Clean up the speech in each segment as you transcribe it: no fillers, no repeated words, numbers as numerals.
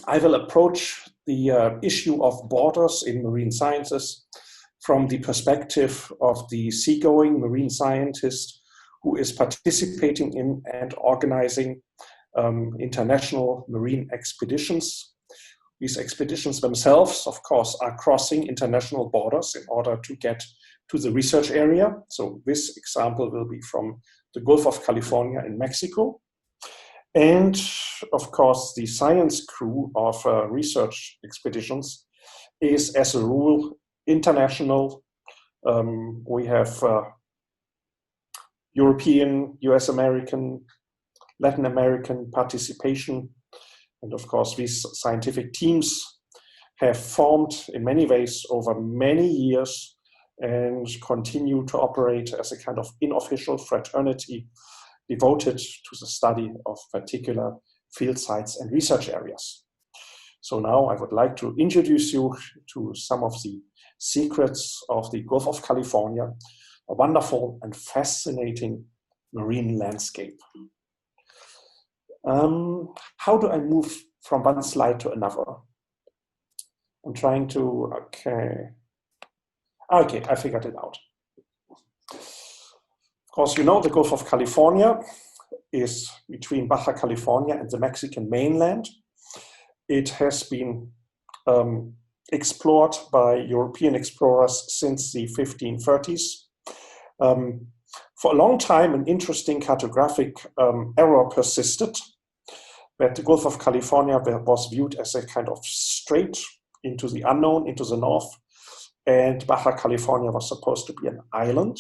I will approach the issue of borders in marine sciences from the perspective of the seagoing marine scientist who is participating in and organizing international marine expeditions. These expeditions themselves, of course, are crossing international borders in order to get to the research area. So this example will be from the Gulf of California in Mexico. And of course, the science crew of research expeditions is, as a rule, international. We have European, US American, Latin American participation. And of course, these scientific teams have formed in many ways over many years and continue to operate as a kind of unofficial fraternity devoted to the study of particular field sites and research areas. So now I would like to introduce you to some of the secrets of the Gulf of California, a wonderful and fascinating marine landscape. How do I move from one slide to another? I'm trying to, okay, I figured it out. Of course, you know the Gulf of California is between Baja California and the Mexican mainland. It has been explored by European explorers since the 1530s. For a long time, an interesting cartographic error persisted, that the Gulf of California was viewed as a kind of strait into the unknown, into the north, and Baja California was supposed to be an island.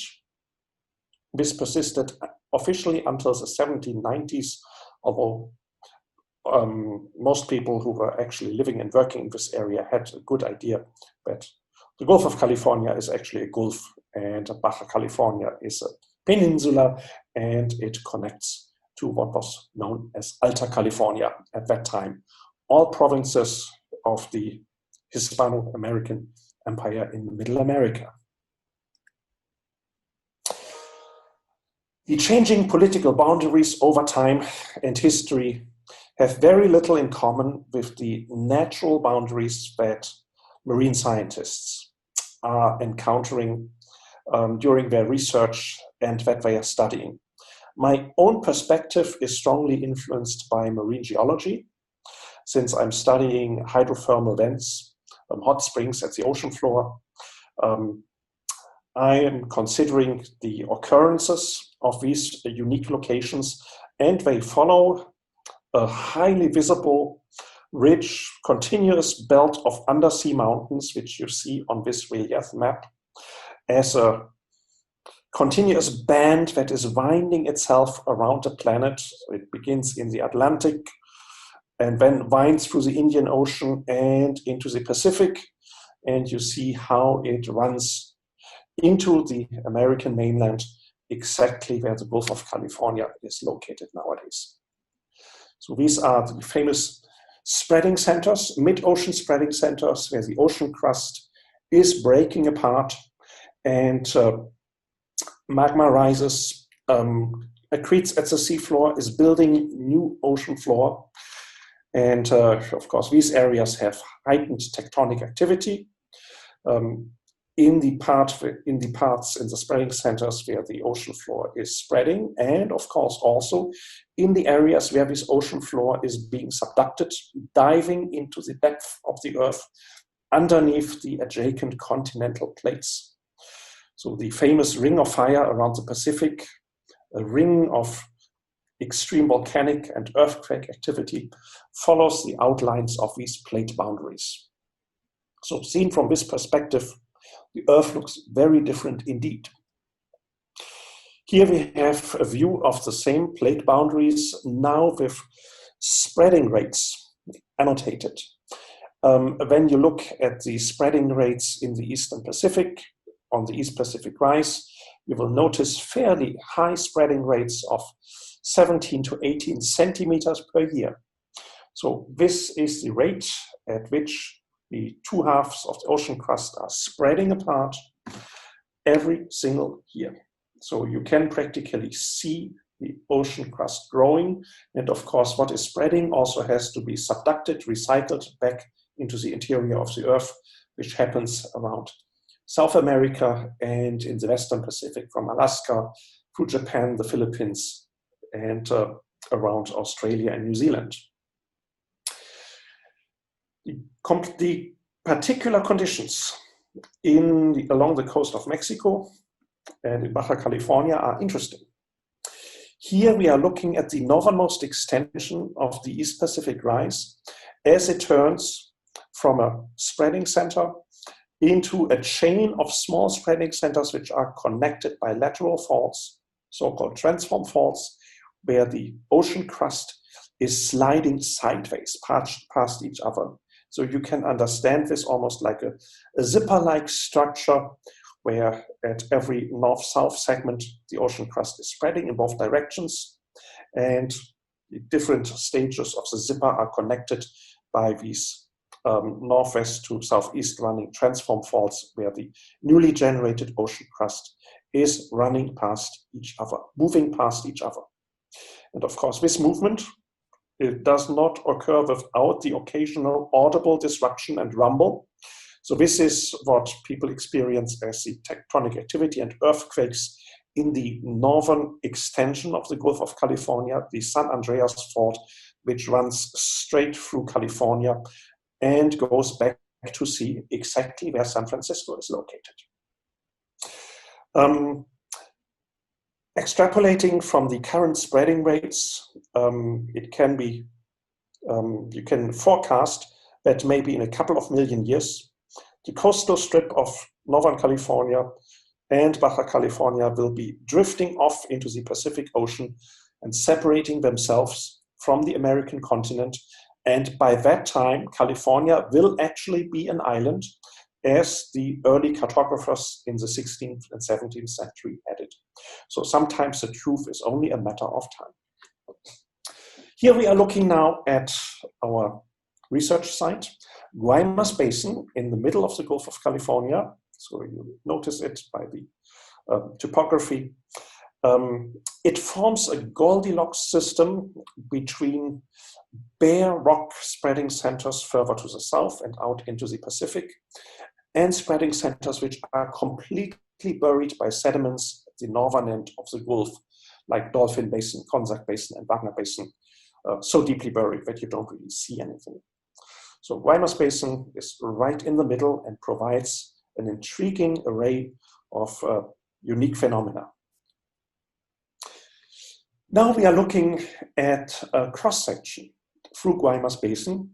This persisted officially until the 1790s, although most people who were actually living and working in this area had a good idea that the Gulf of California is actually a gulf and Baja California is a peninsula, and it connects to what was known as Alta California at that time, all provinces of the Hispano-American Empire in Middle America. The changing political boundaries over time and history have very little in common with the natural boundaries that marine scientists are encountering during their research and that they are studying. My own perspective is strongly influenced by marine geology, since I'm studying hydrothermal vents, hot springs at the ocean floor. I am considering the occurrences of these unique locations, and they follow a highly visible, rich, continuous belt of undersea mountains, which you see on this relief map, as a continuous band that is winding itself around the planet. It begins in the Atlantic and then winds through the Indian Ocean and into the Pacific, and you see how it runs into the American mainland, exactly where the Gulf of California is located nowadays. So these are the famous spreading centers, mid-ocean spreading centers, where the ocean crust is breaking apart and magma rises, accretes at the seafloor, is building new ocean floor. And of course, these areas have heightened tectonic activity. In the parts in the spreading centers where the ocean floor is spreading, and of course also in the areas where this ocean floor is being subducted, diving into the depth of the earth underneath the adjacent continental plates. So the famous ring of fire around the Pacific, a ring of extreme volcanic and earthquake activity, follows the outlines of these plate boundaries. So seen from this perspective, the Earth looks very different indeed. Here we have a view of the same plate boundaries, now with spreading rates annotated. When you look at the spreading rates in the Eastern Pacific, on the East Pacific rise, you will notice fairly high spreading rates of 17 to 18 centimeters per year. So this is the rate at which the two halves of the ocean crust are spreading apart every single year. So you can practically see the ocean crust growing. And of course, what is spreading also has to be subducted, recycled back into the interior of the Earth, which happens around South America and in the Western Pacific from Alaska through Japan, the Philippines, and around Australia and New Zealand. The particular conditions along the coast of Mexico and in Baja California are interesting. Here we are looking at the northernmost extension of the East Pacific rise as it turns from a spreading center into a chain of small spreading centers which are connected by lateral faults, so-called transform faults, where the ocean crust is sliding sideways past each other. So you can understand this almost like a zipper-like structure where at every north-south segment, the ocean crust is spreading in both directions, and the different stages of the zipper are connected by these northwest to southeast running transform faults where the newly generated ocean crust is running past each other, moving past each other. And of course, this movement, it does not occur without the occasional audible disruption and rumble. So this is what people experience as the tectonic activity and earthquakes in the northern extension of the Gulf of California, the San Andreas Fault, which runs straight through California and goes back to see exactly where San Francisco is located. Extrapolating from the current spreading rates, it can be, you can forecast that maybe in a couple of million years, the coastal strip of Northern California and Baja California will be drifting off into the Pacific Ocean and separating themselves from the American continent. And by that time, California will actually be an island, as the early cartographers in the 16th and 17th century had it. So sometimes the truth is only a matter of time. Here we are looking now at our research site, Guaymas Basin in the middle of the Gulf of California. So you notice it by the topography. It forms a Goldilocks system between bare rock spreading centers further to the south and out into the Pacific, and spreading centers which are completely buried by sediments at the northern end of the Gulf, like Dolphin Basin, Konzac Basin, and Wagner Basin, so deeply buried that you don't really see anything. So Guaymas Basin is right in the middle and provides an intriguing array of unique phenomena. Now we are looking at a cross-section through Guaymas Basin.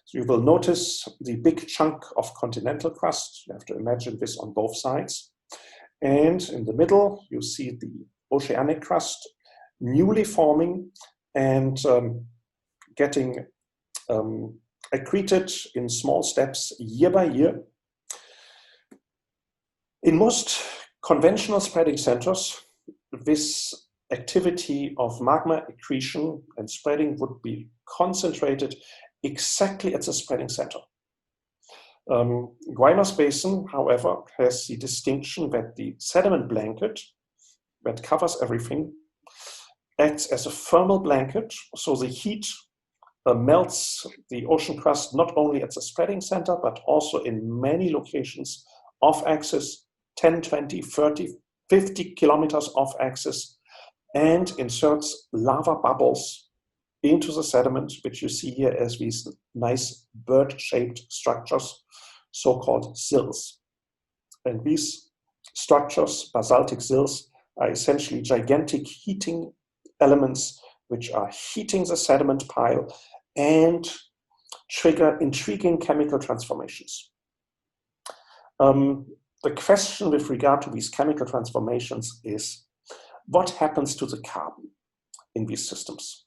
So you will notice the big chunk of continental crust. You have to imagine this on both sides. And in the middle, you see the oceanic crust newly forming and getting accreted in small steps year by year. In most conventional spreading centers, this activity of magma accretion and spreading would be concentrated exactly at the spreading center. Guaymas Basin, however, has the distinction that the sediment blanket that covers everything acts as a thermal blanket, so the heat melts the ocean crust not only at the spreading center, but also in many locations off axis, 10, 20, 30, 50 kilometers off axis, and inserts lava bubbles into the sediment, which you see here as these nice bird-shaped structures, so-called sills. And these structures, basaltic sills, are essentially gigantic heating elements which are heating the sediment pile and trigger intriguing chemical transformations. The question with regard to these chemical transformations is, what happens to the carbon in these systems?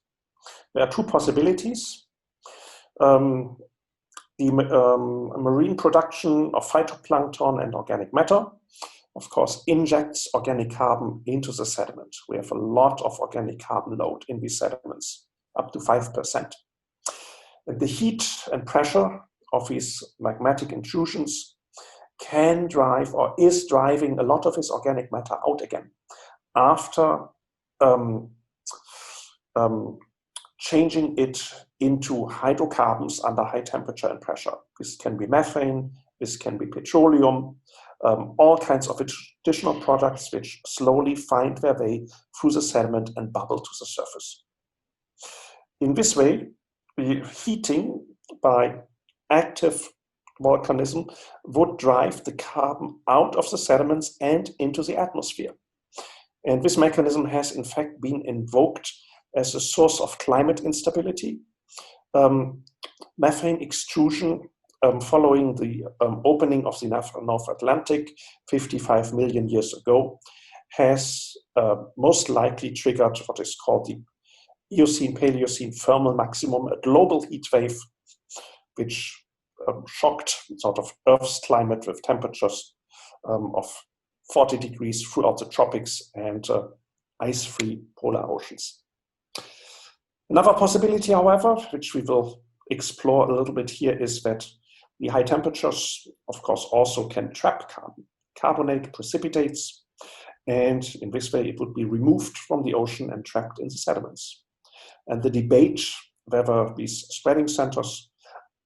There are two possibilities. The marine production of phytoplankton and organic matter, of course, injects organic carbon into the sediment. We have a lot of organic carbon load in these sediments, up to 5%. And the heat and pressure of these magmatic intrusions can drive or is driving a lot of this organic matter out again after changing it into hydrocarbons under high temperature and pressure. This can be methane, this can be petroleum, all kinds of additional products which slowly find their way through the sediment and bubble to the surface. In this way, the heating by active volcanism would drive the carbon out of the sediments and into the atmosphere. And this mechanism has in fact been invoked as a source of climate instability. Methane extrusion following the opening of the North Atlantic 55 million years ago has most likely triggered what is called the Eocene-Paleocene thermal maximum, a global heat wave which shocked sort of Earth's climate with temperatures of 40 degrees throughout the tropics and ice-free polar oceans. Another possibility, however, which we will explore a little bit here, is that the high temperatures, of course, also can trap carbon. Carbonate precipitates, and in this way it would be removed from the ocean and trapped in the sediments. And the debate whether these spreading centers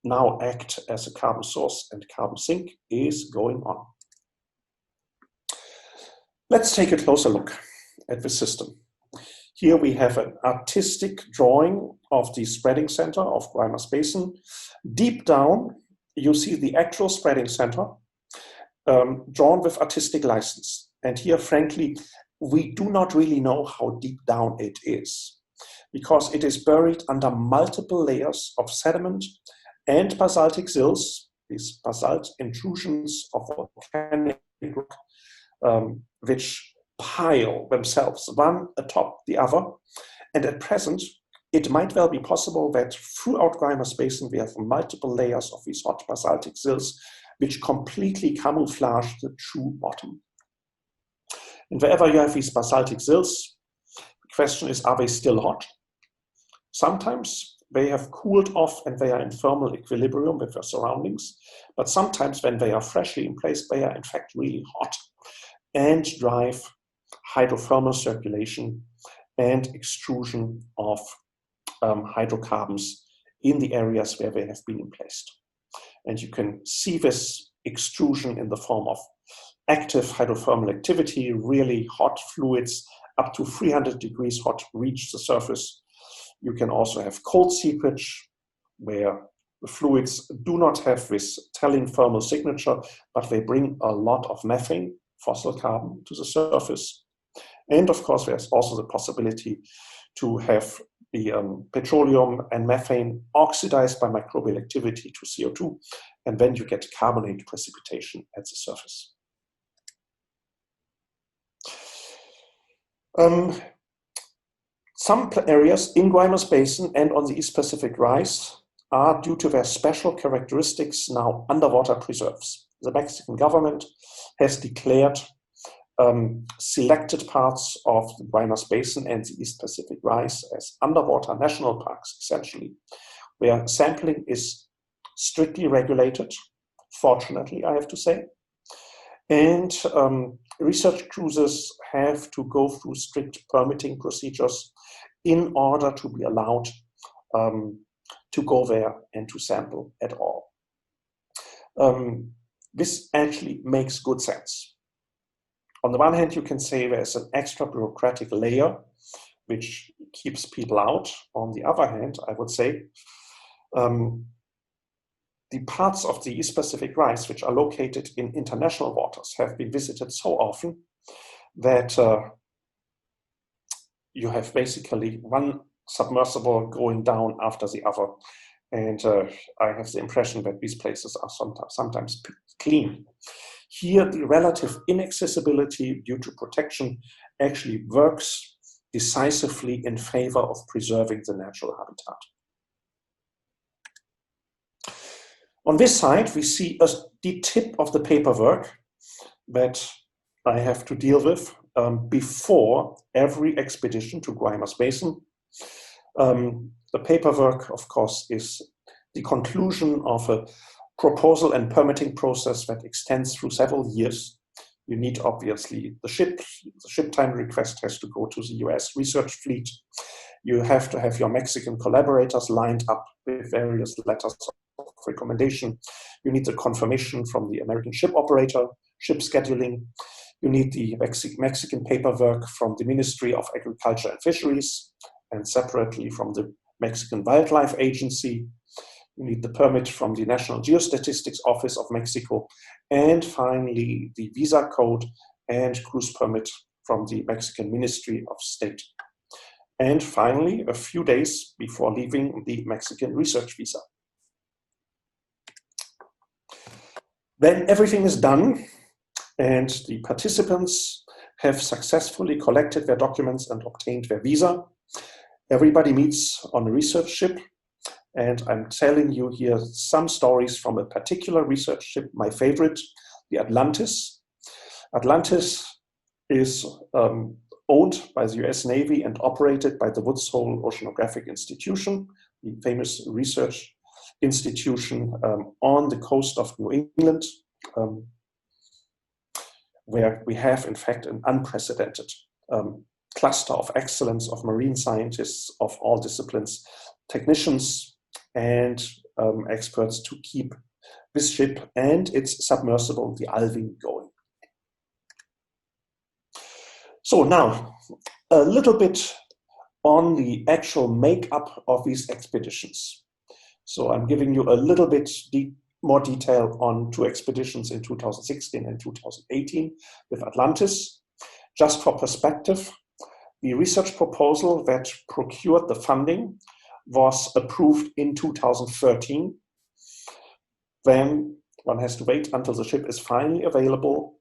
now act as a carbon source and carbon sink is going on. Let's take a closer look at the system. Here we have an artistic drawing of the spreading center of Guaymas Basin. Deep down, you see the actual spreading center drawn with artistic license. And here, frankly, we do not really know how deep down it is, because it is buried under multiple layers of sediment and basaltic sills, these basalt intrusions of volcanic rock, which pile themselves one atop the other. And at present, it might well be possible that throughout Guaymas Basin we have multiple layers of these hot basaltic sills which completely camouflage the true bottom. And wherever you have these basaltic sills, the question is, are they still hot? Sometimes they have cooled off and they are in thermal equilibrium with their surroundings, but sometimes when they are freshly in place, they are in fact really hot and drive hydrothermal circulation and extrusion of hydrocarbons in the areas where they have been placed. And you can see this extrusion in the form of active hydrothermal activity. Really hot fluids up to 300 degrees hot reach the surface. You can also have cold seepage, where the fluids do not have this telling thermal signature, but they bring a lot of methane, fossil carbon, to the surface. And of course, there's also the possibility to have the petroleum and methane oxidized by microbial activity to CO2, and then you get carbonate precipitation at the surface. Some areas in Guaymas Basin and on the East Pacific Rise are, due to their special characteristics, now underwater preserves. The Mexican government has declared selected parts of the Guaymas Basin and the East Pacific Rise as underwater national parks, essentially, where sampling is strictly regulated, fortunately, I have to say. And research cruises have to go through strict permitting procedures in order to be allowed to go there and to sample at all. This actually makes good sense. On the one hand, you can say there's an extra bureaucratic layer which keeps people out. On the other hand, I would say the parts of the East Pacific Rise which are located in international waters have been visited so often that you have basically one submersible going down after the other. And I have the impression that these places are sometimes clean. Here, the relative inaccessibility due to protection actually works decisively in favor of preserving the natural habitat. On this side, we see the tip of the paperwork that I have to deal with before every expedition to Guaymas Basin. The paperwork, of course, is the conclusion of a proposal and permitting process that extends through several years. You need, obviously, the ship time request has to go to the US research fleet. You have to have your Mexican collaborators lined up with various letters of recommendation. You need the confirmation from the American ship operator, ship scheduling. You need the Mexican paperwork from the Ministry of Agriculture and Fisheries, and separately from the Mexican Wildlife Agency. You need the permit from the National Geostatistics Office of Mexico, and finally the visa code and cruise permit from the Mexican Ministry of State. And finally, a few days before leaving, the Mexican research visa. Then everything is done, and the participants have successfully collected their documents and obtained their visa. Everybody meets on a research ship, and I'm telling you here some stories from a particular research ship, my favorite, the Atlantis. Atlantis is owned by the US Navy and operated by the Woods Hole Oceanographic Institution, the famous research institution on the coast of New England, where we have, in fact, an unprecedented cluster of excellence of marine scientists of all disciplines, technicians, and experts to keep this ship and its submersible, the Alvin, going. So now, a little bit on the actual makeup of these expeditions. So I'm giving you a little bit more detail on 2 expeditions in 2016 and 2018 with Atlantis. Just for perspective, the research proposal that procured the funding was approved in 2013. Then one has to wait until the ship is finally available,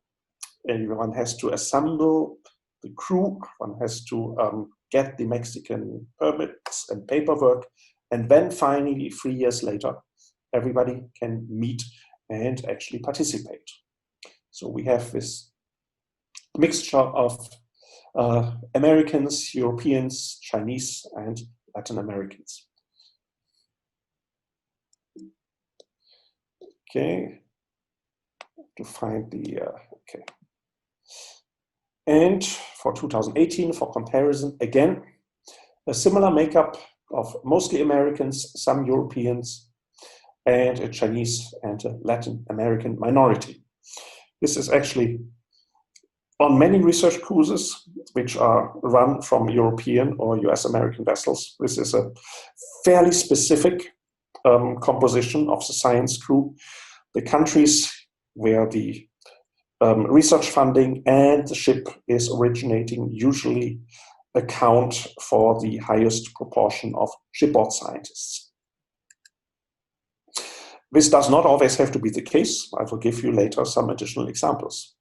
and one has to assemble the crew, one has to get the Mexican permits and paperwork, and then finally, 3 years later, everybody can meet and actually participate. So we have this mixture of Americans, Europeans, Chinese, and Latin Americans. Okay, to find the, okay. And for 2018, for comparison, again, a similar makeup of mostly Americans, some Europeans, and a Chinese and a Latin American minority. This is actually on many research cruises, which are run from European or US American vessels. This is a fairly specific composition of the science crew. The countries where the research funding and the ship is originating usually account for the highest proportion of shipboard scientists. This does not always have to be the case. I will give you later some additional examples.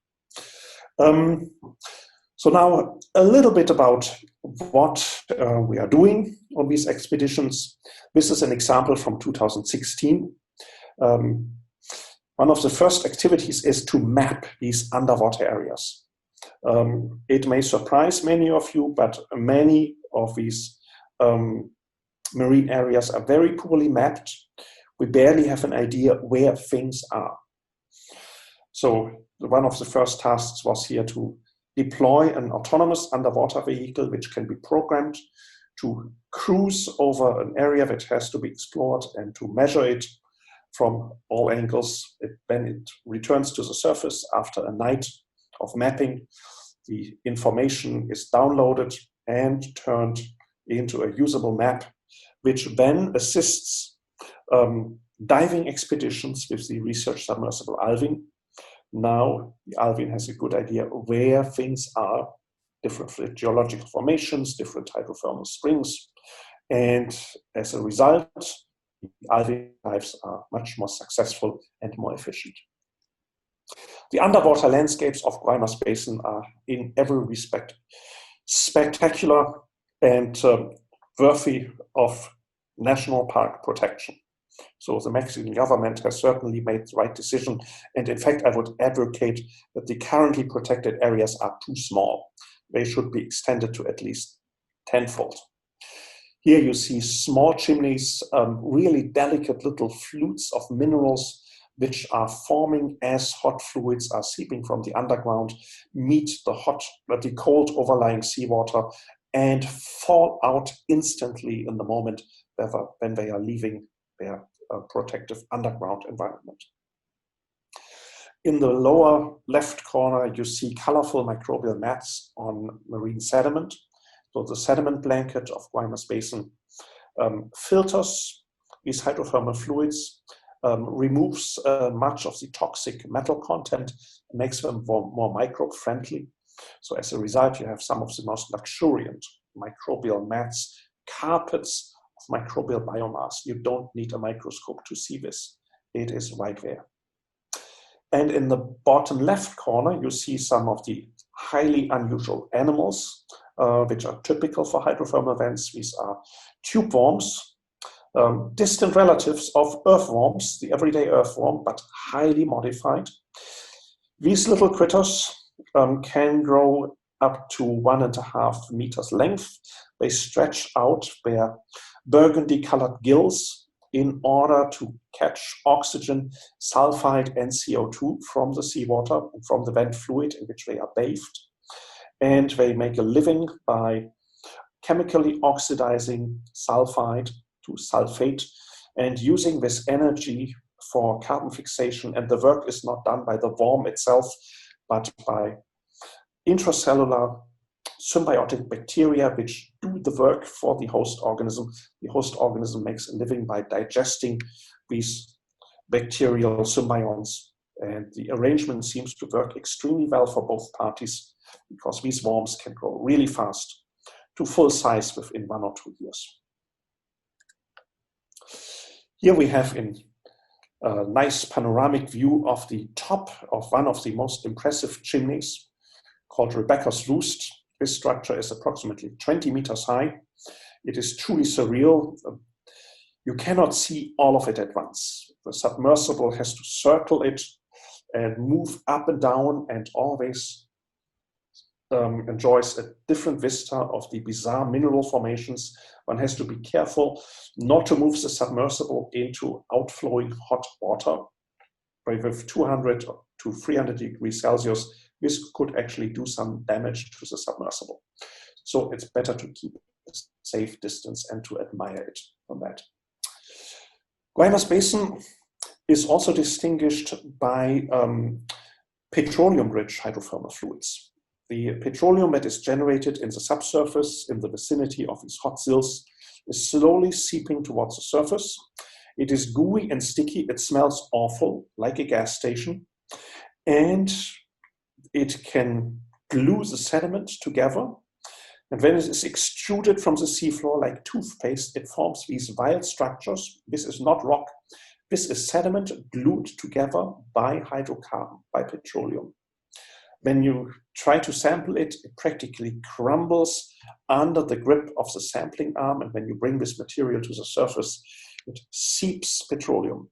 So now a little bit about what we are doing on these expeditions. This is an example from 2016. One of the first activities is to map these underwater areas. It may surprise many of you, but many of these marine areas are very poorly mapped. We barely have an idea where things are. So one of the first tasks was here to deploy an autonomous underwater vehicle which can be programmed to cruise over an area that has to be explored and to measure it from all angles. Then it returns to the surface after a night of mapping. The information is downloaded and turned into a usable map, which then assists diving expeditions with the research submersible Alvin. Now the Alvin has a good idea where things are, different geological formations, different hydrothermal springs, and as a result, the Alvin dives are much more successful and more efficient. The underwater landscapes of Guaymas Basin are in every respect spectacular and worthy of national park protection. So the Mexican government has certainly made the right decision. And in fact, I would advocate that the currently protected areas are too small. They should be extended to at least tenfold. Here you see small chimneys, really delicate little flutes of minerals which are forming as hot fluids are seeping from the underground, meet the cold overlying seawater, and fall out instantly in the moment when they are leaving their protective underground environment. In the lower left corner, you see colorful microbial mats on marine sediment. So the sediment blanket of Guaymas Basin filters these hydrothermal fluids, removes much of the toxic metal content, makes them more microbe-friendly. So as a result, you have some of the most luxuriant microbial mats, carpets of microbial biomass. You don't need a microscope to see this. It is right there. And in the bottom left corner, you see some of the highly unusual animals, which are typical for hydrothermal vents. These are tube worms, distant relatives of earthworms, the everyday earthworm, but highly modified. These little critters can grow up to 1.5 meters length. They stretch out their burgundy-colored gills in order to catch oxygen, sulfide, and CO2 from the seawater and from the vent fluid in which they are bathed. And they make a living by chemically oxidizing sulfide to sulfate and using this energy for carbon fixation. And the work is not done by the worm itself, but by intracellular symbiotic bacteria which do the work for the host organism. The host organism makes a living by digesting these bacterial symbionts. And the arrangement seems to work extremely well for both parties because these worms can grow really fast to full size within 1 or 2 years. Here we have in a nice panoramic view of the top of one of the most impressive chimneys called Rebecca's Roost. This structure is approximately 20 meters high. It is truly surreal. You cannot see all of it at once. The submersible has to circle it and move up and down and always enjoys a different vista of the bizarre mineral formations. One has to be careful not to move the submersible into outflowing hot water. With 200 to 300 degrees Celsius, this could actually do some damage to the submersible. So it's better to keep a safe distance and to admire it from that. Guaymas Basin is also distinguished by petroleum-rich hydrothermal fluids. The petroleum that is generated in the subsurface in the vicinity of these hot sills is slowly seeping towards the surface. It is gooey and sticky. It smells awful, like a gas station. And it can glue the sediment together. And when it is extruded from the seafloor like toothpaste, it forms these wild structures. This is not rock. This is sediment glued together by hydrocarbon, by petroleum. When you try to sample it, it practically crumbles under the grip of the sampling arm. And when you bring this material to the surface, it seeps petroleum.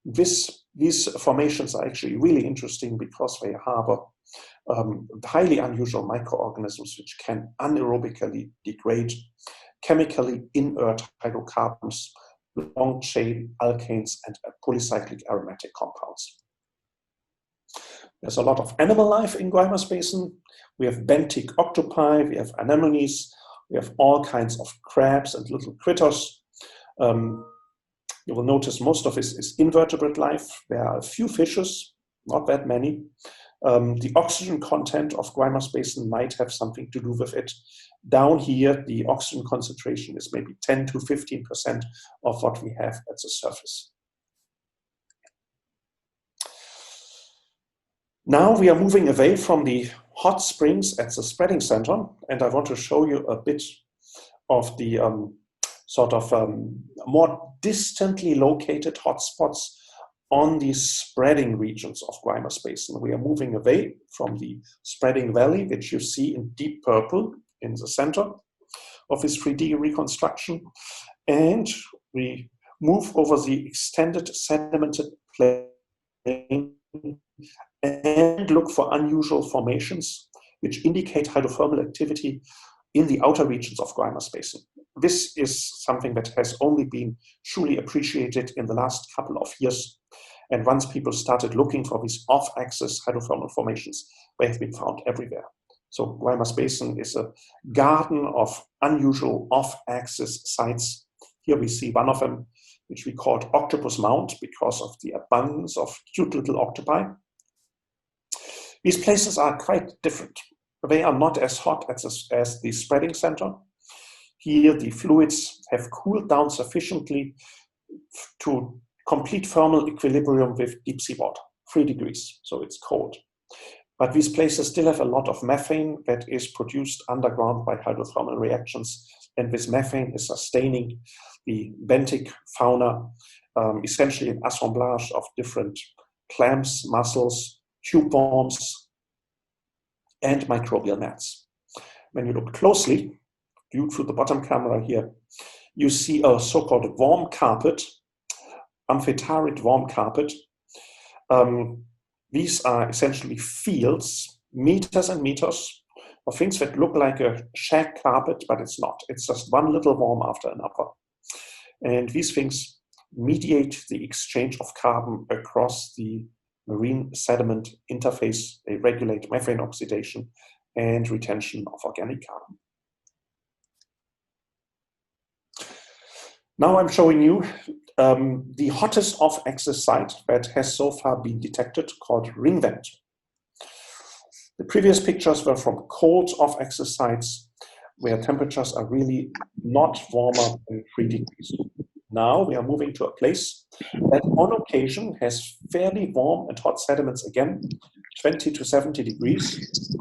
These formations are actually really interesting because they harbor highly unusual microorganisms which can anaerobically degrade chemically inert hydrocarbons, long-chain alkanes, and polycyclic aromatic compounds. There's a lot of animal life in Guaymas Basin. We have benthic octopi, we have anemones, we have all kinds of crabs and little critters. You will notice most of this is invertebrate life. There are a few fishes, not that many. The oxygen content of Guaymas Basin might have something to do with it. Down here, the oxygen concentration is maybe 10 to 15% of what we have at the surface. Now we are moving away from the hot springs at the spreading center, and I want to show you a bit of the more distantly located hotspots on the spreading regions of Guaymas Basin. We are moving away from the spreading valley, which you see in deep purple in the center of this 3D reconstruction, and we move over the extended sedimented plain and look for unusual formations which indicate hydrothermal activity in the outer regions of Guaymas Basin. This is something that has only been truly appreciated in the last couple of years. And once people started looking for these off-axis hydrothermal formations, they have been found everywhere. So Guaymas Basin is a garden of unusual off-axis sites. Here we see one of them, which we called Octopus Mount because of the abundance of cute little octopi. These places are quite different. They are not as hot as the spreading center. Here the fluids have cooled down sufficiently to complete thermal equilibrium with deep sea water, 3 degrees, so it's cold. But these places still have a lot of methane that is produced underground by hydrothermal reactions, and this methane is sustaining the benthic fauna, essentially an assemblage of different clams, mussels, tube worms, and microbial mats. When you look closely, viewed through the bottom camera here, you see a so-called worm carpet, amphitherid worm carpet. These are essentially fields, meters and meters, of things that look like a shag carpet, but it's not. It's just one little worm after another. And these things mediate the exchange of carbon across the marine sediment interface. They regulate methane oxidation and retention of organic carbon. Now I'm showing you the hottest off-axis site that has so far been detected, called ring vent. The previous pictures were from cold off-axis sites where temperatures are really not warmer than 3 degrees. Now we are moving to a place that on occasion has fairly warm and hot sediments again, 20 to 70 degrees,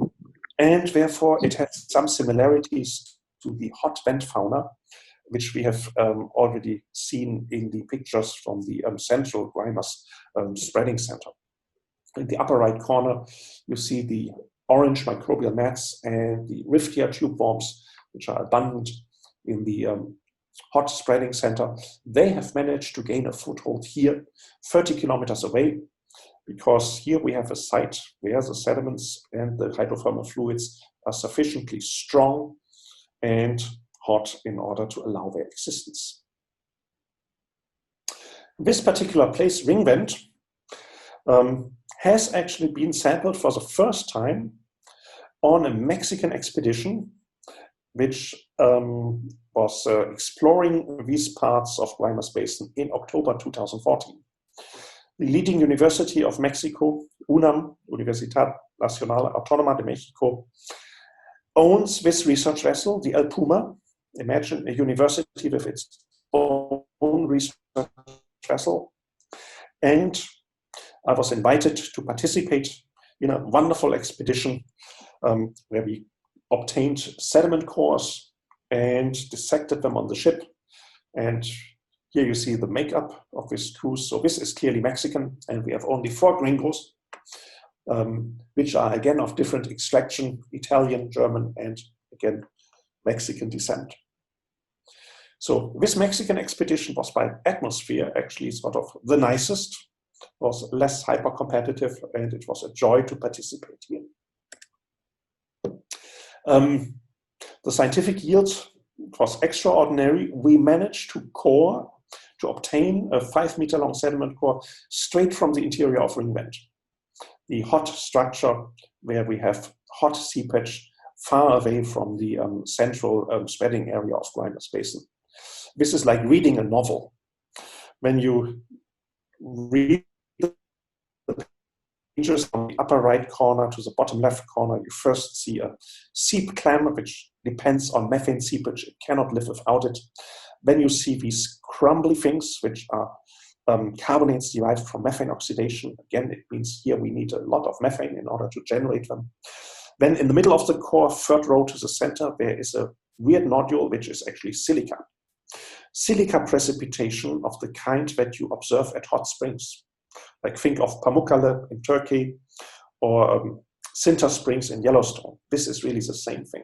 and therefore it has some similarities to the hot vent fauna, which we have already seen in the pictures from the central Guaymas spreading center. In the upper right corner, you see the orange microbial mats and the riftia tube worms, which are abundant in the hot spreading center. They have managed to gain a foothold here, 30 kilometers away, because here we have a site where the sediments and the hydrothermal fluids are sufficiently strong and hot in order to allow their existence. This particular place, ring vent, has actually been sampled for the first time on a Mexican expedition, which was exploring these parts of Guaymas Basin in October 2014. The leading university of Mexico, UNAM, Università Nacional Autónoma de México, owns this research vessel, the El Puma. Imagine a university with its own research vessel. And I was invited to participate in a wonderful expedition where we obtained sediment cores and dissected them on the ship. And here you see the makeup of this cruise. So this is clearly Mexican, and we have only 4 gringos, which are again of different extraction, Italian, German, and again, Mexican descent. So this Mexican expedition was by atmosphere actually sort of the nicest, was less hyper-competitive, and it was a joy to participate here. The scientific yield was extraordinary. We managed to obtain a 5-meter-long sediment core straight from the interior of ring vent. The hot structure where we have hot seepage far away from the central spreading area of Guaymas Basin. This is like reading a novel. When you read the pages from the upper right corner to the bottom left corner, you first see a seep clam, which depends on methane seepage. It cannot live without it. Then you see these crumbly things, which are carbonates derived from methane oxidation. Again, it means here we need a lot of methane in order to generate them. Then in the middle of the core, 3rd row to the center, there is a weird nodule, which is actually silica. Silica precipitation of the kind that you observe at hot springs. Like think of Pamukkale in Turkey or Sinter Springs in Yellowstone. This is really the same thing.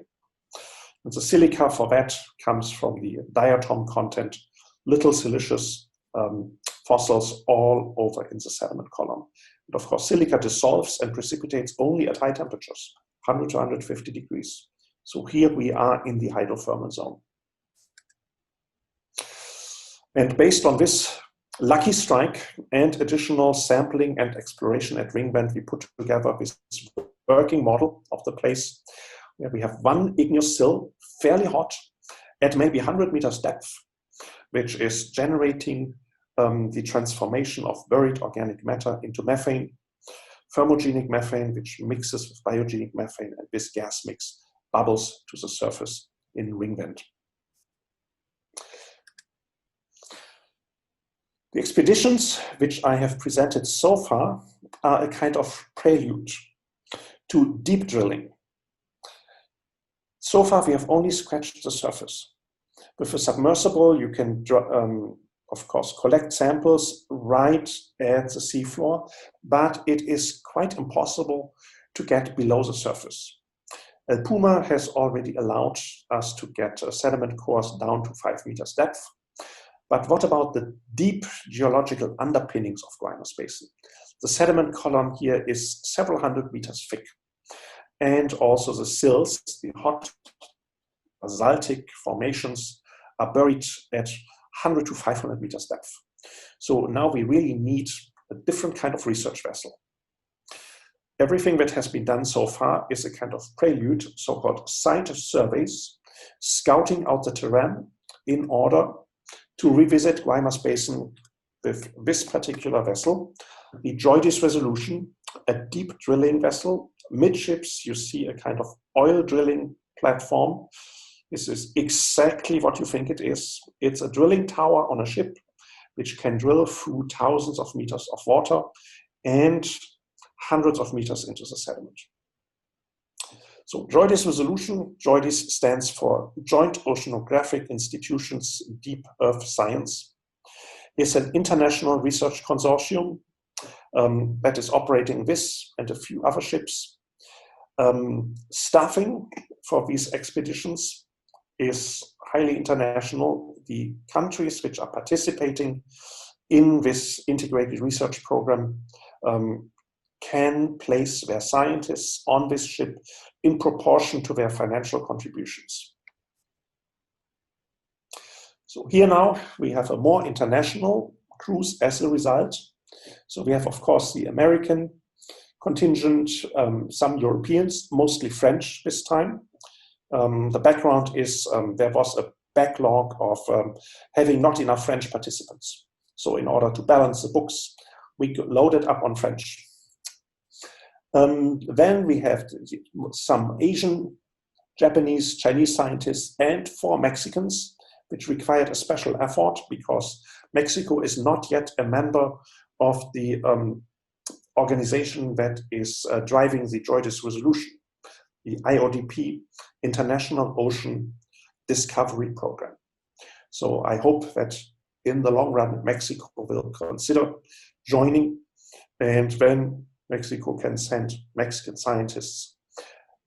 And the silica for that comes from the diatom content, little siliceous fossils all over in the sediment column. And of course, silica dissolves and precipitates only at high temperatures, 100 to 150 degrees. So here we are in the hydrothermal zone. And based on this lucky strike and additional sampling and exploration at ring vent, we put together this working model of the place, where we have one igneous sill, fairly hot, at maybe 100 meters depth, which is generating the transformation of buried organic matter into methane, thermogenic methane, which mixes with biogenic methane, and this gas mix bubbles to the surface in ring vent. The expeditions which I have presented so far are a kind of prelude to deep drilling. So far, we have only scratched the surface. With a submersible, you can, of course, collect samples right at the seafloor, but it is quite impossible to get below the surface. El Puma has already allowed us to get sediment cores down to 5 meters depth. But what about the deep geological underpinnings of Guaymas Basin? The sediment column here is several hundred meters thick. And also the sills, the hot basaltic formations, are buried at 100 to 500 meters depth. So now we really need a different kind of research vessel. Everything that has been done so far is a kind of prelude, so-called site surveys, scouting out the terrain in order to revisit Guaymas Basin with this particular vessel, the JOIDIS Resolution, a deep drilling vessel. Midships, you see a kind of oil drilling platform. This is exactly what you think it is. It's a drilling tower on a ship, which can drill through thousands of meters of water and hundreds of meters into the sediment. So JOIDIS Resolution, JOIDIS stands for Joint Oceanographic Institutions Deep Earth Science. It's an international research consortium that is operating this and a few other ships. Staffing for these expeditions is highly international. The countries which are participating in this integrated research program can place their scientists on this ship in proportion to their financial contributions. So here now we have a more international cruise as a result. So we have, of course, the American contingent, some Europeans, mostly French this time. The background is there was a backlog of having not enough French participants. So in order to balance the books, we loaded up on French. Then we have some Asian, Japanese, Chinese scientists, and 4 Mexicans, which required a special effort because Mexico is not yet a member of the organization that is driving the JOIDIS Resolution, the IODP, International Ocean Discovery Program. So I hope that in the long run, Mexico will consider joining, and then Mexico can send Mexican scientists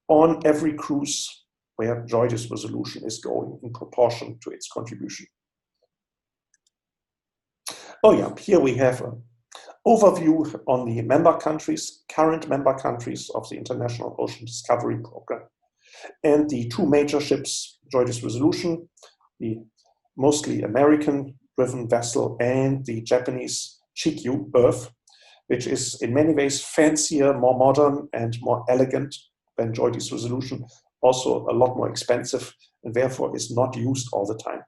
on every cruise where JOIDIS Resolution is going in proportion to its contribution. Oh yeah, here we have an overview on the member countries, current member countries of the International Ocean Discovery Program. And the 2 major ships, JOIDIS Resolution, the mostly American-driven vessel, and the Japanese Chikyu Earth, which is in many ways fancier, more modern, and more elegant than JOIDIS Resolution, also a lot more expensive, and therefore is not used all the time.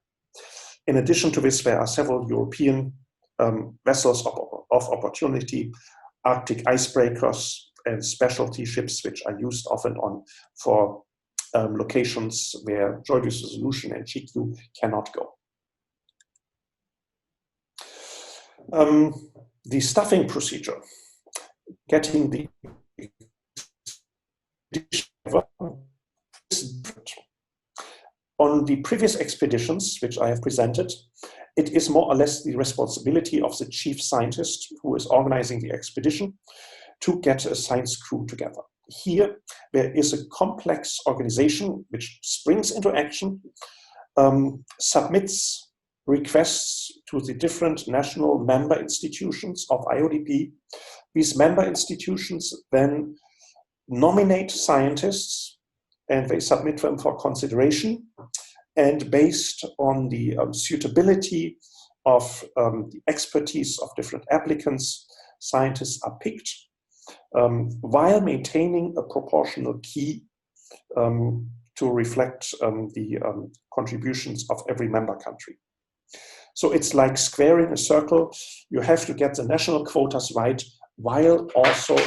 In addition to this, there are several European vessels of opportunity, Arctic icebreakers, and specialty ships, which are used often for locations where JOIDIS Resolution and Chikyu cannot go. The staffing procedure, getting the on the previous expeditions, which I have presented, it is more or less the responsibility of the chief scientist who is organizing the expedition to get a science crew together. Here, there is a complex organization which springs into action, submits requests to the different national member institutions of IODP. These member institutions then nominate scientists and they submit them for consideration. And based on the suitability of the expertise of different applicants, scientists are picked while maintaining a proportional key to reflect the contributions of every member country. So it's like squaring a circle. You have to get the national quotas right while also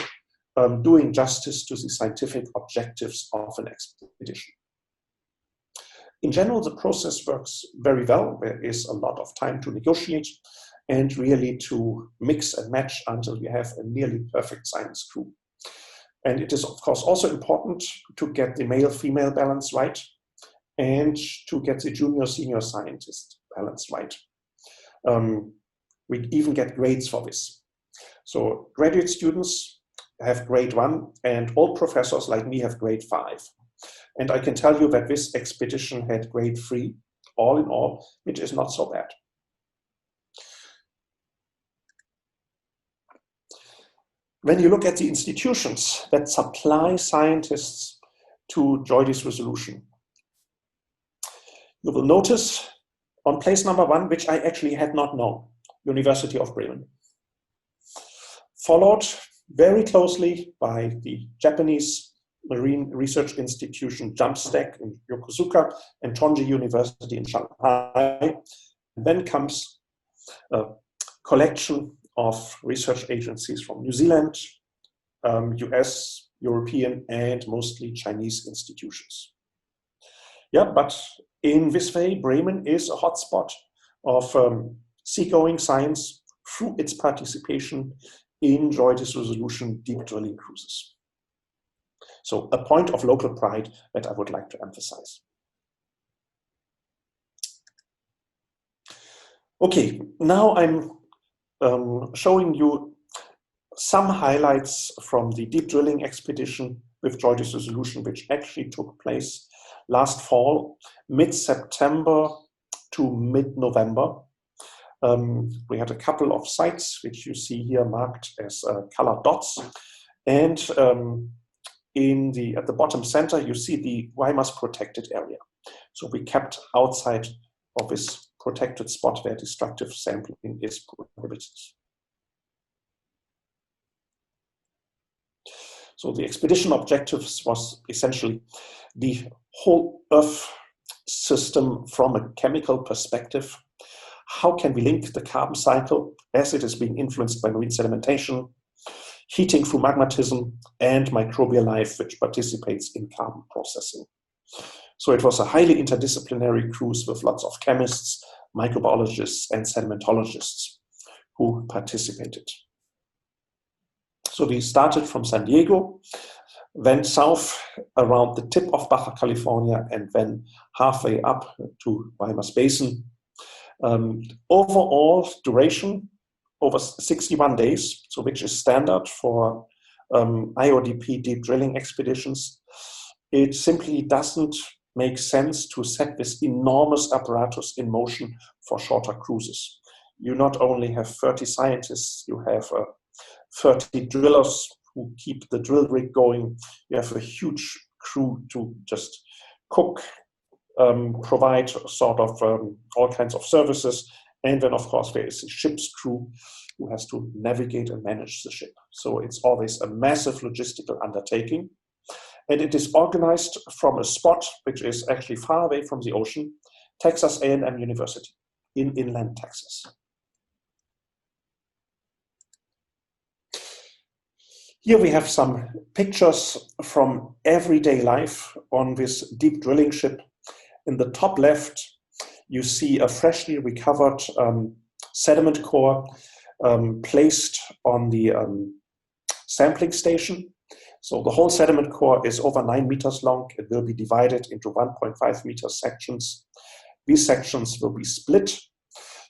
doing justice to the scientific objectives of an expedition. In general, the process works very well. There is a lot of time to negotiate and really to mix and match until you have a nearly perfect science crew. And it is, of course, also important to get the male-female balance right and to get the junior-senior scientist balance right. We even get grades for this. So graduate students have grade 1 and all professors like me have grade 5. And I can tell you that this expedition had grade 3, all in all, which is not so bad. When you look at the institutions that supply scientists to enjoy this resolution, you will notice on place number 1, which I actually had not known, University of Bremen. Followed very closely by the Japanese Marine Research Institution JUMPSTAC in Yokosuka and Tongji University in Shanghai. And then comes a collection of research agencies from New Zealand, US, European, and mostly Chinese institutions. Yeah, but in this way, Bremen is a hotspot of seagoing science through its participation in JOIDIS resolution deep drilling cruises. So a point of local pride that I would like to emphasize. Okay, now I'm showing you some highlights from the deep drilling expedition with JOIDIS resolution, which actually took place last fall, mid-September to mid-November. We had a couple of sites, which you see here marked as colored dots. And at the bottom center, you see the Guaymas protected area. So we kept outside of this protected spot where destructive sampling is prohibited. So the expedition objectives was essentially the whole Earth system from a chemical perspective. How can we link the carbon cycle as it is being influenced by marine sedimentation, heating through magmatism, and microbial life which participates in carbon processing? So it was a highly interdisciplinary cruise with lots of chemists, microbiologists, and sedimentologists who participated. So we started from San Diego, went south around the tip of Baja California, and then halfway up to Guaymas Basin. Overall duration over 61 days, so which is standard for IODP deep drilling expeditions. It simply doesn't make sense to set this enormous apparatus in motion for shorter cruises. You not only have 30 scientists, you have 30 drillers who keep the drill rig going. You have a huge crew to just cook, provide sort of all kinds of services. And then, of course, there is a ship's crew who has to navigate and manage the ship. So it's always a massive logistical undertaking. And it is organized from a spot which is actually far away from the ocean, Texas A&M University in inland Texas. Here we have some pictures from everyday life on this deep drilling ship. In the top left, you see a freshly recovered sediment core placed on the sampling station. So the whole sediment core is over 9 meters long. It will be divided into 1.5 meter sections. These sections will be split.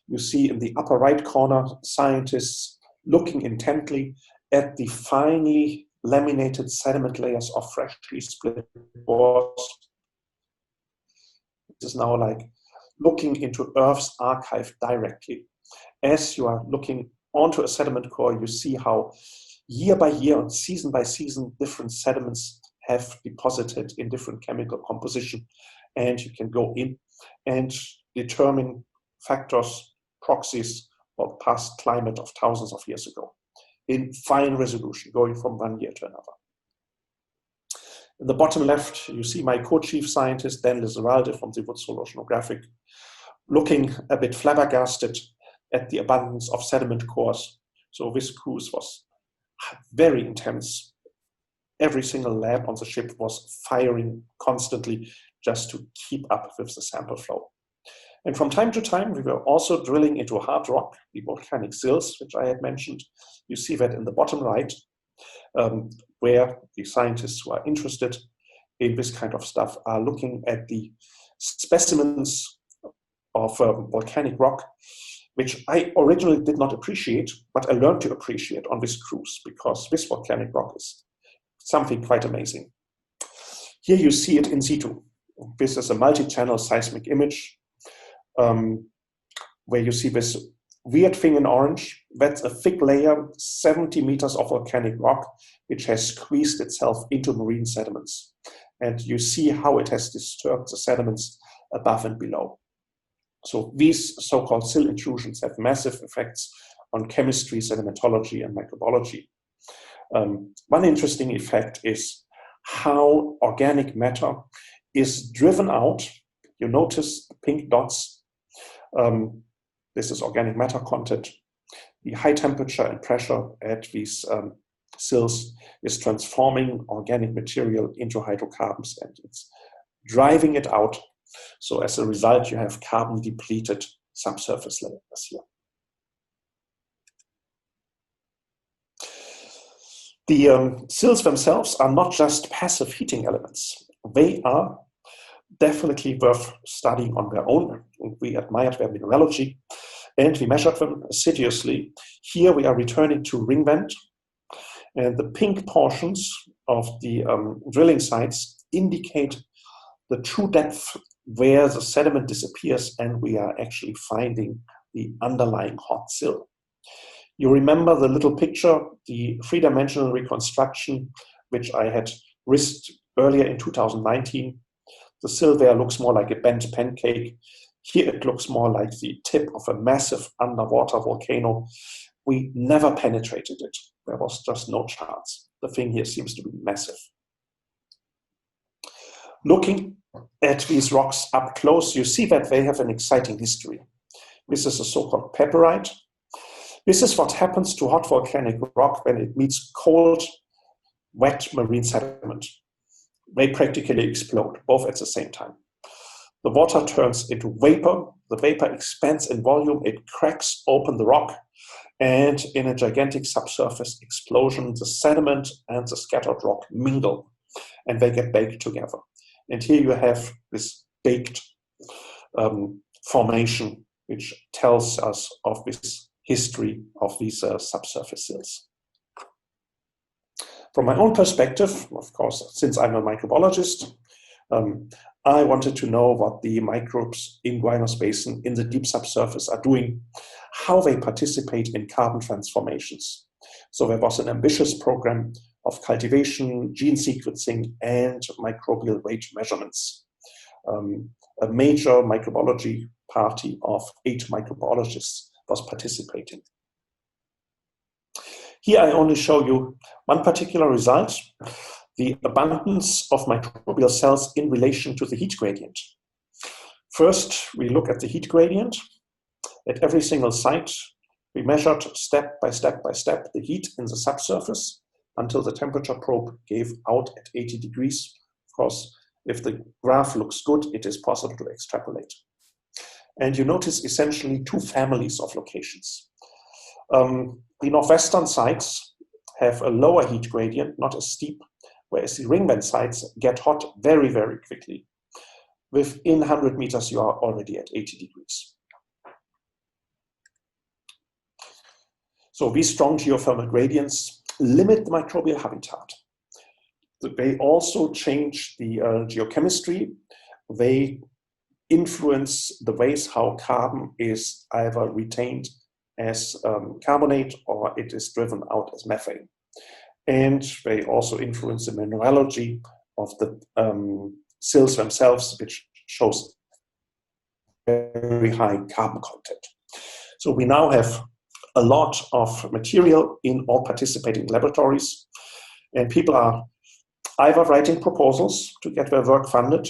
You see in the upper right corner, scientists looking intently at the finely laminated sediment layers of freshly split cores. This is now like looking into Earth's archive directly. As you are looking onto a sediment core, you see how year by year and season by season, different sediments have deposited in different chemical composition. And you can go in and determine factors, proxies of past climate of thousands of years ago in fine resolution, going from one year to another. In the bottom left, you see my co-chief scientist, Dan Lizarralde from the Woodsole Oceanographic, looking a bit flabbergasted at the abundance of sediment cores. So this cruise was very intense. Every single lab on the ship was firing constantly just to keep up with the sample flow. And from time to time, we were also drilling into hard rock, the volcanic sills, which I had mentioned. You see that in the bottom right, where the scientists who are interested in this kind of stuff are looking at the specimens of volcanic rock, which I originally did not appreciate, but I learned to appreciate on this cruise, because this volcanic rock is something quite amazing. Here you see it in situ. This is a multi-channel seismic image where you see this weird thing in orange. That's a thick layer, 70 meters of volcanic rock, which has squeezed itself into marine sediments. And you see how it has disturbed the sediments above and below. So these so-called sill intrusions have massive effects on chemistry, sedimentology, and microbiology. One interesting effect is how organic matter is driven out. You notice the pink dots. This is organic matter content. The high temperature and pressure at these sills is transforming organic material into hydrocarbons, and it's driving it out. So as a result, you have carbon depleted subsurface layers here. The sills themselves are not just passive heating elements. They are definitely worth studying on their own. We admired their mineralogy and we measured them assiduously. Here we are returning to ring vent, and the pink portions of the drilling sites indicate the true depth where the sediment disappears, and we are actually finding the underlying hot sill. You remember the little picture, the three-dimensional reconstruction, which I had risked earlier in 2019. The sill there looks more like a bent pancake. Here it looks more like the tip of a massive underwater volcano. We never penetrated it. There was just no chance. The thing here seems to be massive. Looking at these rocks up close, you see that they have an exciting history. This is a so-called pepperite. This is what happens to hot volcanic rock when it meets cold, wet marine sediment. They practically explode, both at the same time. The water turns into vapor. The vapor expands in volume. It cracks open the rock. And in a gigantic subsurface explosion, the sediment and the scattered rock mingle, and they get baked together. And here you have this baked formation, which tells us of this history of these subsurface sills. From my own perspective, of course, since I'm a microbiologist, I wanted to know what the microbes in Guaymas Basin in the deep subsurface are doing, how they participate in carbon transformations. So there was an ambitious program of cultivation, gene sequencing, and microbial rate measurements. A major microbiology party of 8 microbiologists was participating. Here I only show you one particular result, the abundance of microbial cells in relation to the heat gradient. First, we look at the heat gradient. At every single site, we measured step by step by step the heat in the subsurface until the temperature probe gave out at 80 degrees. Of course, if the graph looks good, it is possible to extrapolate. And you notice essentially 2 families of locations. The northwestern sites have a lower heat gradient, not as steep, whereas the ring vent sites get hot very, very quickly. Within 100 meters, you are already at 80 degrees. So these strong geothermal gradients limit the microbial habitat. They also change the geochemistry. They influence the ways how carbon is either retained as carbonate or it is driven out as methane. And they also influence the mineralogy of the sills themselves, which shows very high carbon content. So we now have a lot of material in all participating laboratories, and people are either writing proposals to get their work funded,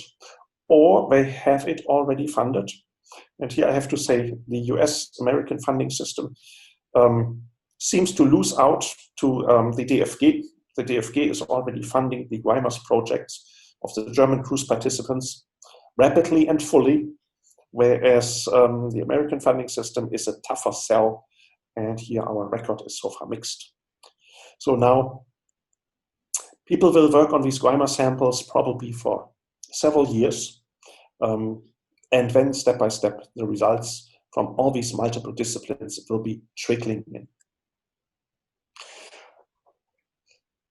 or they have it already funded. And here I have to say the US-American funding system seems to lose out to the DFG. The DFG is already funding the Guaymas projects of the German cruise participants rapidly and fully, whereas the American funding system is a tougher sell, and here our record is so far mixed. So now people will work on these Guaymas samples probably for several years, and then step by step the results from all these multiple disciplines will be trickling in.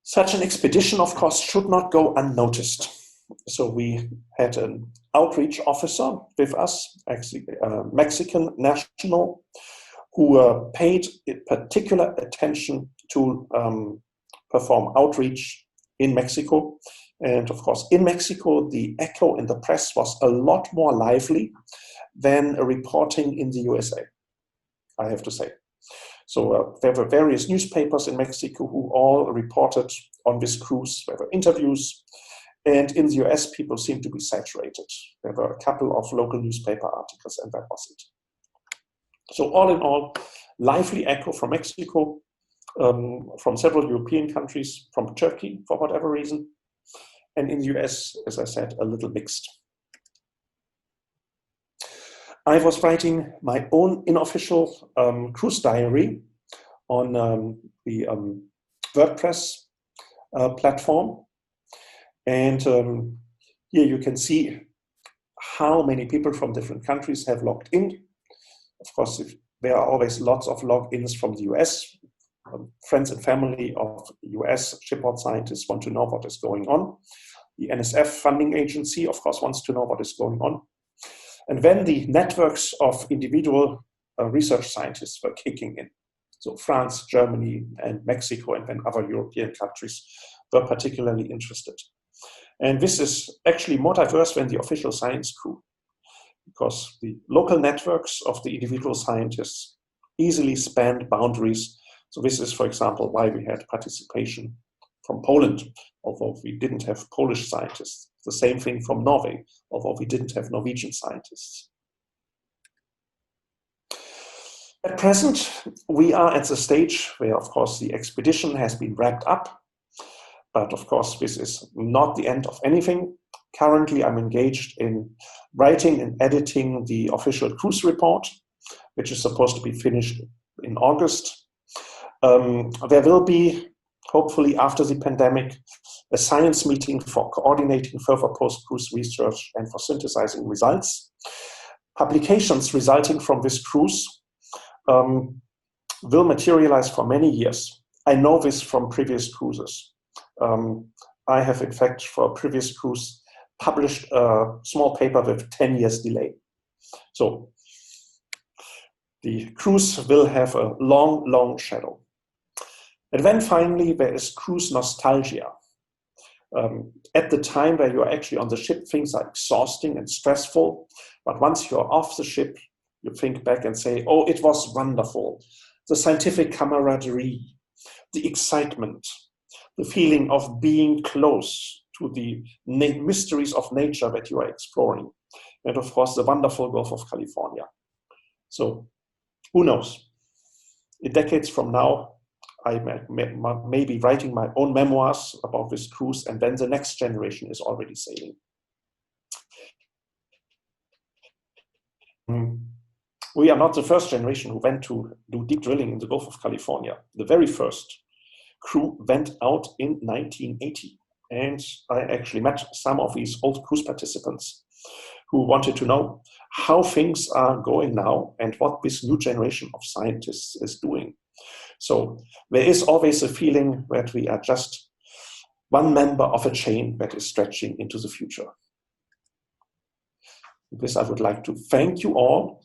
Such an expedition, of course, should not go unnoticed. So we had an outreach officer with us, actually a Mexican national, who paid particular attention to perform outreach in Mexico. And of course, in Mexico, the echo in the press was a lot more lively than reporting in the USA, I have to say. So there were various newspapers in Mexico who all reported on this cruise. There were interviews. And in the US, people seemed to be saturated. There were a couple of local newspaper articles, and that was it. So all in all, lively echo from Mexico, from several European countries, from Turkey, for whatever reason. And in the US, as I said, a little mixed. I was writing my own unofficial cruise diary on the WordPress platform. And here you can see how many people from different countries have logged in. Of course, there are always lots of logins from the US. Friends and family of US shipboard scientists want to know what is going on. The NSF funding agency, of course, wants to know what is going on. And then the networks of individual research scientists were kicking in. So France, Germany, and Mexico, and then other European countries were particularly interested. And this is actually more diverse than the official science crew, because the local networks of the individual scientists easily spanned boundaries. So this is, for example, why we had participation from Poland, although we didn't have Polish scientists. The same thing from Norway, although we didn't have Norwegian scientists. At present, we are at the stage where, of course, the expedition has been wrapped up. But of course, this is not the end of anything. Currently, I'm engaged in writing and editing the official cruise report, which is supposed to be finished in August. There will be, hopefully after the pandemic, a science meeting for coordinating further post-cruise research and for synthesizing results. Publications resulting from this cruise will materialize for many years. I know this from previous cruises. I have, in fact, for a previous cruise, published a small paper with 10 years delay. So the cruise will have a long, long shadow. And then finally, there is cruise nostalgia. At the time where you're actually on the ship, things are exhausting and stressful. But once you're off the ship, you think back and say, oh, it was wonderful. The scientific camaraderie, the excitement, the feeling of being close to the mysteries of nature that you are exploring. And of course, the wonderful Gulf of California. So who knows? In decades from now, I may be writing my own memoirs about this cruise, and then the next generation is already sailing. We are not the first generation who went to do deep drilling in the Gulf of California. The very first crew went out in 1980. And I actually met some of these old cruise participants who wanted to know how things are going now and what this new generation of scientists is doing. So there is always a feeling that we are just one member of a chain that is stretching into the future. With this, I would like to thank you all